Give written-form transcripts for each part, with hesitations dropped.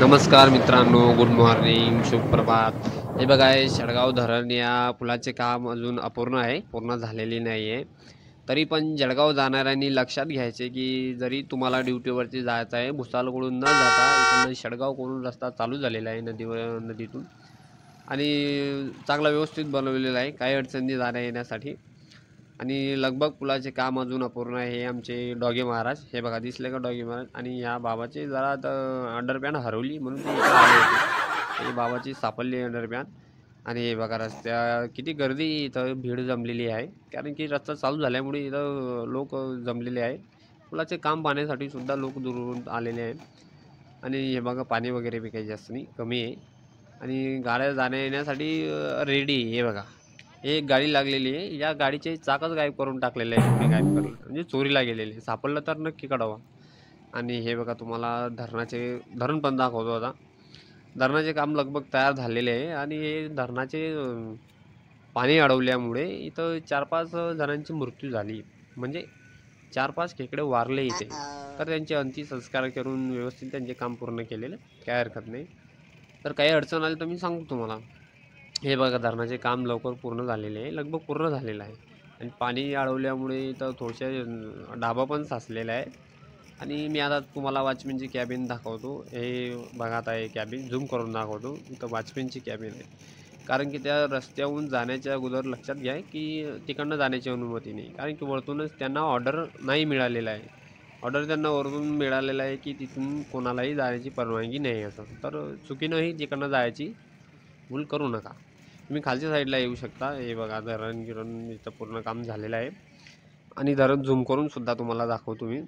नमस्कार मित्रांनो, good morning, शुभ प्रभात। हे बघा, हे जळगाव धरण या पुलाचे काम अजून अपूर्ण आहे, पूर्ण झालेली नाही आहे। तरी पण जळगाव जाणाऱ्यांनी लक्षात घ्यायचे की जरी तुम्हाला ड्युटीवरती जायचं आहे, भुसावळकडून न जाता इकडनं शेडगावकडून रस्ता चालू झालेला आहे नदीतून, आणि चांगला व्यवस्थित बनवलेला आहे, काही अडचणी जाण्या येण्यासाठी। आणि लगभग पुलाचे काम अजून अपूर्ण आहे। हे आमचे डॉगी महाराज, हे बघा दिसले का डॉगी महाराज? आणि या बाबाची जरा अंडरपॅन हरवली म्हणून ते इकडे आले होते। हे बाबाची सापडली अंडरपॅन। आणि हे बघा रस्त्या किती गर्दी, इथं भीड जमलेली आहे, कारण की रस्ता चालू झाल्यामुळे इथं लोक जमलेले आहे। पुलाचे काम पाहण्यासाठी सुद्धा लोक दुरून आलेले आहेत। आणि हे बघा पाणी वगैरे बी काही जास्त नाही, कमी आहे। आणि गाड्या जाण्या येण्यासाठी रेडी। हे बघा, एक गाडी लागलेली आहे, या गाडीचे चाकच गायब करून टाकलेले आहे, कोणी गायब करलं म्हणजे चोरीला गेलेले, सापडलं तर नक्की काढावा। आणि हे बघा तुम्हाला धरण पण दाखवतो आता। धरणाचे काम लगभग तयार झालेले आहे। आणि हे धरणाचे पाणी अडवल्यामुळे इथं 4-5 जणांची मृत्यू झाली, म्हणजे 4-5 खेकडे वारले इथे। तर त्यांचे अंत्यसंस्कार करून व्यवस्थित त्यांचे काम पूर्ण केलेले, काय हरकत नाही। तर काही अडचण आली तर मी सांगतो तुम्हाला। हे बघा, धरणाचे काम लवकर पूर्ण झालेले आहे, लगभग पूर्ण झालेलं आहे। आणि पाणी अडवल्यामुळे इथं थोडसे डाबा पण साचलेला आहे। आणि मी आता तुम्हाला वॉचमॅनची कॅबिन दाखवतो। हे बघा, आता हे कॅबिन झूम करून दाखवतो, इथं वॉचमॅनची कॅबिन आहे। कारण की त्या रस्त्याहून जाण्याच्या अगोदर लक्षात घ्या की तिकडनं जाण्याची अनुमती नाही, कारण की वरतूनच त्यांना ऑर्डर नाही मिळालेला आहे। ऑर्डर त्यांना वरून मिळालेला आहे की तिथून कोणालाही जाण्याची परवानगी नाही असं। तर चुकीनंही तिकडनं जायची भूल करू नका। तुम्ही खालच्या साईडला येऊ शकता। हे बघा, धरण इथं पूर्ण काम झालेलं आहे। आणि धरण झूम करून सुद्धा तुम्हाला दाखवतो मी।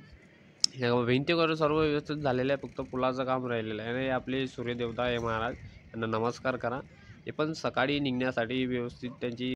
हे भिंती वगैरे सर्व व्यवस्थित झालेलं आहे, फक्त पुलाचं काम राहिलेलं आहे। आणि आपले सूर्यदेवता हे महाराज यांना नमस्कार करा। हे पण सकाळी निघण्यासाठी व्यवस्थित त्यांची